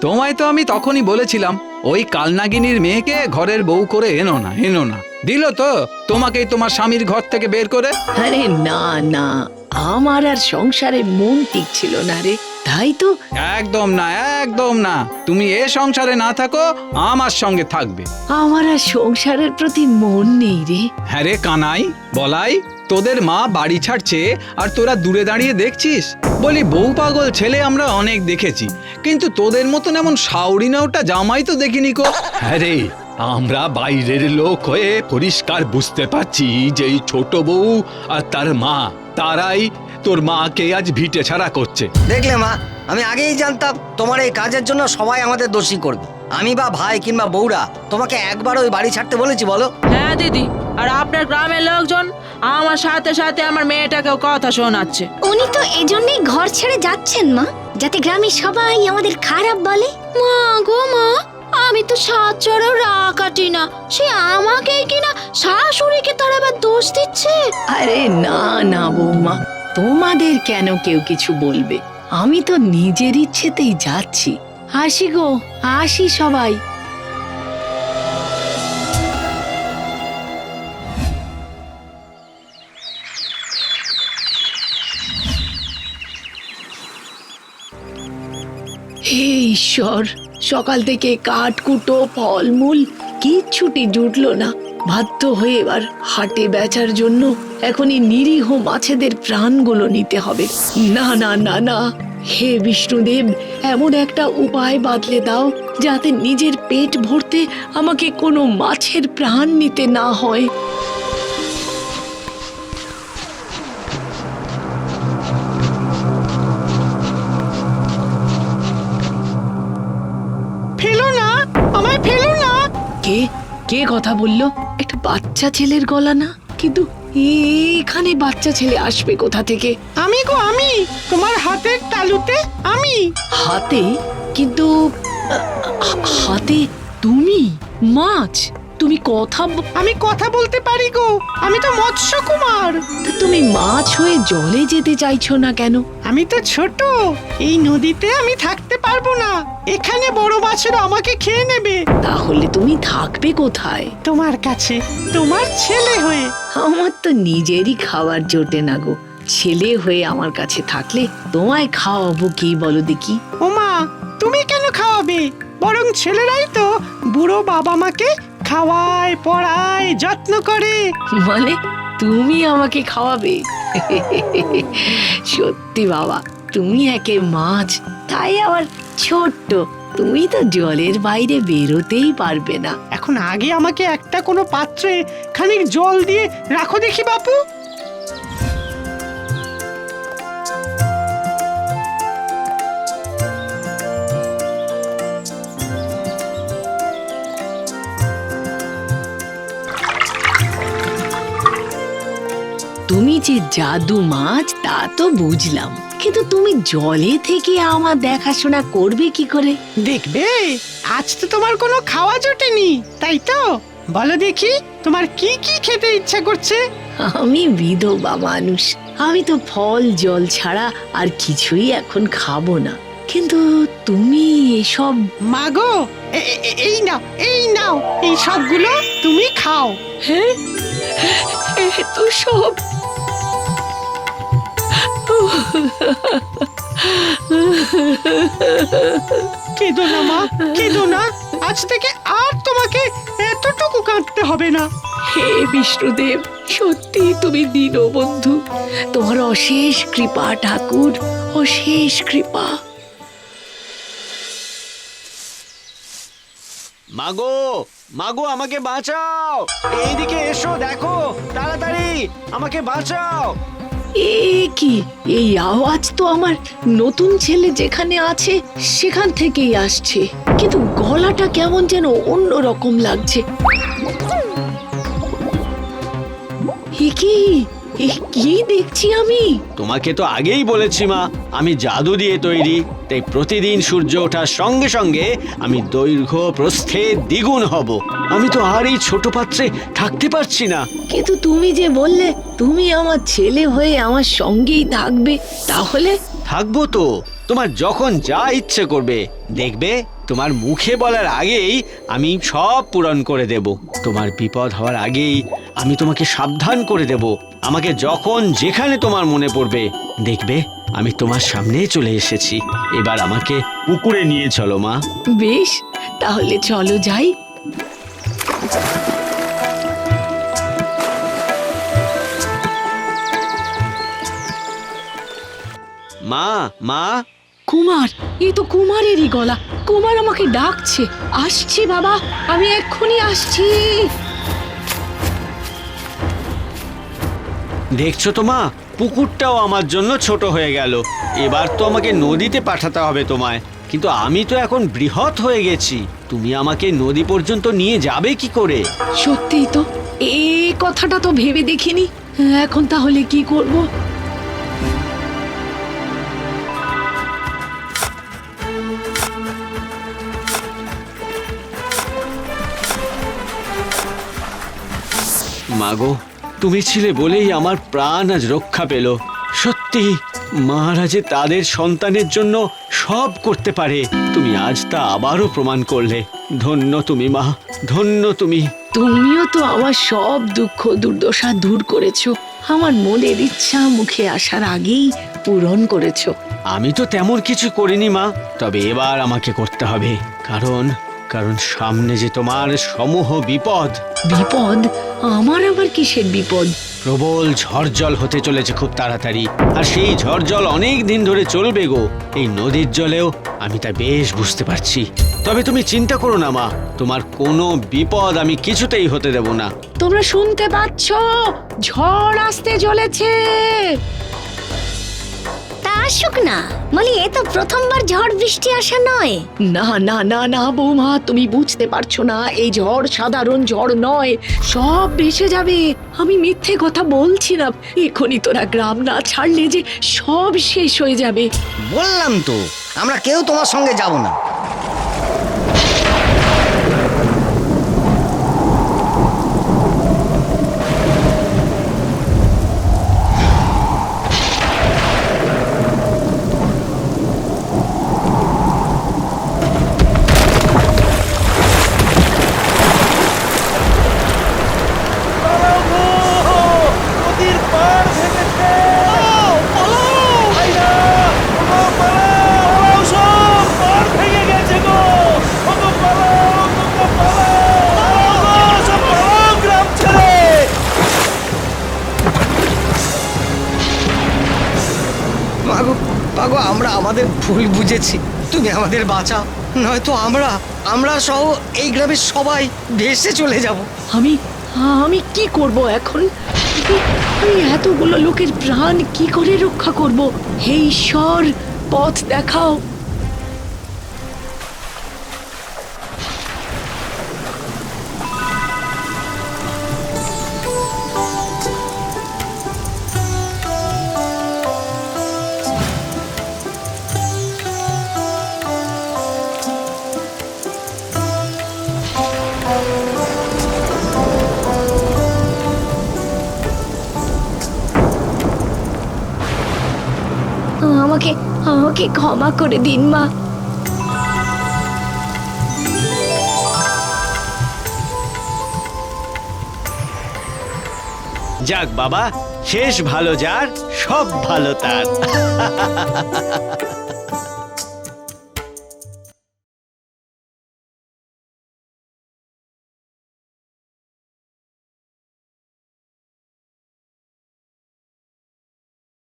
তোমায় তো আমি তখনই বলেছিলাম ওই কালনাগিনীর মেয়েকে ঘরের বউ করে এনো না, এনো না। দিল তো তোমাকেই তোমার স্বামীর ঘর থেকে বের করে। আরে না না, আমার আর সংসারে মন টিকছিল না রে, তাই তো। একদম না, একদম না। তুমি এ সংসারে না থাকো, আমার সঙ্গে থাকবে। আমার আর সংসারের প্রতি মন নেই রে। হ্যাঁ রে কানাই, বলাই, তোদের মা বাড়ি ছাড়ছে আর তোরা দূরে দাঁড়িয়ে দেখছিস। বলি বউ পাগল ছেলে আমরা অনেক দেখেছি, কিন্তু তোদের মতন এমন সাউরি না ওটা জামাই তো দেখিনি কো। হ্যাঁ রে, আমরা বাইরের লোক হয়ে পরিষ্কার বুঝতে পারছি যে এই ছোট বউ আর তার মা, তারাই তোর মাকে আজ ভিটে ছাড়া করছে। দেখলে মা, আমি আগেই জানতাম তোমার এই কাজের জন্য সবাই আমাদের দোষী করবে। আমি বা ভাই কিংবা বউরা তোমাকে একবার ওই বাড়ি ছাড়তে বলেছি বলো? হ্যাঁ দিদি, আর আপনার গ্রামের লোকজন আমার সাথে সাথে আমার মেয়েটাকেও কথা শোনাচ্ছে। উনি তো এজন্যই ঘর ছেড়ে যাচ্ছেন মা, যাতে গ্রামের সবাই আমাদের খারাপ বলে। মা গো মা, আমি তো সাত চড়েও রা কাটি না, সে আমাকেই কিনা শাশুড়িকে তার আবার দোষ দিচ্ছে। আরে না না বৌমা, তোমাদের কেন কেউ কিছু বলবে? আমি তো নিজের ইচ্ছেতেই যাচ্ছি। আসি গো, আসি সবাই। হে ঈশ্বর, সকাল থেকে কাঠকুটো ফলমূল কিচ্ছুটি জুটলো না। বাধ্য হয়ে এবার হাটে বেচার জন্য এখনই নিরীহ মাছেদের প্রাণগুলো নিতে হবে। না না না না, হে বিষ্ণুদেব, এমন একটা উপায় বাতলে দাও যাতে নিজের পেট ভরতে আমাকে কোনো মাছের প্রাণ নিতে না হয়। ফেলো না, আমায় ফেলো না। কে কে কথা বললো? একটা বাচ্চা ছেলের গলা না? কিন্তু এখানে বাচ্চা ছেলে আসবে কোথা থেকে? আমি গো, আমি তোমার হাতের তালুতে আমি। হাতে? কিন্তু হাতে তুমি? মাছ? তুমি আমি কথা বলতে পারি গো, আমি তো মৎস্য কুমার। তা তুমি মাছ হয়ে জলে যেতে চাইছো না কেন? আমি তো ছোট, এই নদীতে আমি থাকতে পারবো না। এখানে বড় মাছেরা আমাকে খেয়ে নেবে। তাহলে তুমি থাকবে কোথায়? তোমার কাছে, তোমার ছেলে হয়ে। আমার তো নিজেরই খাবার জোটে না গো। ছেলে হয়ে আমার কাছে থাকলে তোমায় খাওয়াবো কি বলো দেখি? ওমা, তুমি কেন খাওয়াবে? বরং ছেলেরাই তো বুড়ো বাবা মাকে খাওয়ায়, পড়ায়, যত্ন করে। মানে তুমি আমাকে খাওয়াবে? সত্যি বাবা, তুমি একে মাছ, তাই আবার ছোট্ট। তুমি তো জলের বাইরে বেরোতেই পারবে না। এখন আগে আমাকে একটা কোনো পাত্রে খানিক জল দিয়ে রাখো দেখি বাপু। তুমি যে জাদু মাছ তা তো বুঝলাম, কিন্তু তুমি জলে থেকে আমার দেখাশোনা করবে কি করে? দেখবে, আজ তো তোমার কোনো খাওয়া জোটেনি, তাই তো? বলো দেখি, তোমার কি কি খেতে ইচ্ছা করছে? আমি বিধবা মানুষ, আমি তো ফল জল ছাড়া আর কিছুই এখন খাবো না। কিন্তু তুমি এসব। মাগো, এই নাও, এই নাও, এই সবগুলো তুমি খাও। হ্যাঁ, তো সব। কেঁদো না মা, কেঁদো না। আজ থেকে আর তোমাকে এতটুকু কাঁদতে হবে না। হে বিষ্ণুদেব, সত্যি তুমি দীনবন্ধু। তোমার অশেষ কৃপা ঠাকুর, অশেষ কৃপা। মাগো, মাগো, আমাকে বাঁচাও! এইদিকে এসো, দেখো তাড়াতাড়ি, আমাকে বাঁচাও! এ কি? এই আওয়াজ তো আমার নতুন ছেলে যেখানে আছে সেখান থেকেই আসছে, কিন্তু গলাটা কেমন যেন অন্যরকম লাগছে। কি দেখছি আমি? তোমাকে তো আগেই বলেছি মা, আমি জাদু দিয়ে তৈরি, তাই প্রতিদিন সূর্য ওঠার সঙ্গে সঙ্গে আমি দৈর্ঘ্য প্রস্থে দ্বিগুণ হব। আমি তো আর এই ছোট পাত্রে থাকতে পারছি না। কিন্তু তুমি যে বললে তুমি আমার ছেলে হয়ে আমার সঙ্গেই থাকবে, তাহলে? থাকবো তো, তোমার যখন যা ইচ্ছে করবে, দেখবে তোমার মুখে বলার আগেই আমি সব পূরণ করে দেব। তোমার বিপদ হওয়ার আগেই আমি তোমাকে সাবধান করে দেব। আমাকে যখন যেখানে তোমার মনে পড়বে, দেখবে আমি তোমার সামনে চলে এসেছি। এবার আমাকে পুকুরে নিয়ে চলো মা। বেশ, তাহলে চলো যাই। মা, মা, কুমার, এই তো কুমারেরই গলা। কুমার আমাকে ডাকছে। আসছি বাবা, আমি এক্ষুনি আসছি। দেখছো তো মা, পুকুরটাও আমার জন্য ছোট হয়ে গেল। এবার তো আমাকে নদীতে পাঠাতে হবে তোমায়, কিন্তু আমি তো এখন বৃহৎ হয়ে গেছি। তুমি আমাকে নদী পর্যন্ত নিয়ে যাবে কি করে? সত্যিই তো, এই কথাটা তো ভেবে দেখিনি। এখন তাহলে কি করব? মাগো, তুমি ছিলে বলেই আমার প্রাণ আজ রক্ষা পেল। সত্যি মারা যে তাদের সন্তানের জন্য সব করতে পারে, তুমি আজ তা আবারও প্রমাণ করলে। ধন্য তুমি মা, ধন্য তুমি। তুমিও তো আমার সব দুঃখ দুর্দশা দূর করেছো। আমার মনের ইচ্ছা মুখে আসার আগেই পূরণ করেছো। আমি তো তেমন কিছু করিনি মা, তবে এবার আমাকে করতে হবে। কারণ কারণ সামনে যে তোমার সমূহ বিপদ। বিপদ? আমার আবার কিসের বিপদ? প্রবল ঝড় জল হতে চলেছে খুব তাড়াতাড়ি, আর সেই ঝড় জল অনেক দিন ধরে চলবে গো। এই নদীর জলেও আমি তা বেশ বুঝতে পারছি। তবে তুমি চিন্তা করো না মা, তোমার কোনো বিপদ আমি কিছুতেই হতে দেব না। তোমরা শুনতে পাচ্ছ? ঝড় আসতে চলেছে। তা আসুক না, বলি এ তো প্রথমবার ঝড় বৃষ্টি আসা নয়। না না না না বৌমা, তুমি বুঝতে পারছো না। এই ঝড় সাধারণ ঝড় নয়, সব ভেসে যাবে। আমি মিথ্যে কথা বলছি না। এখনই তোরা গ্রাম না ছাড়লে যে সব শেষ হয়ে যাবে। বললাম তো, আমরা কেউ তোমার সঙ্গে যাব না। মাগো, মাগো, আমরা আমাদের ভুল বুঝেছি। তুমি আমাদের বাঁচাও, নয়তো আমরা সহ এই গ্রামের সবাই ভেসে চলে যাব। আমি আমি কি করব এখন? আমি এতগুলো লোকের প্রাণ কি করে রক্ষা করব? হে ঈশ্বর, পথ দেখাও। আমাকে আমাকে ক্ষমা করে দিন মা। যাক বাবা, শেষ ভালো যার, সব ভালো তার।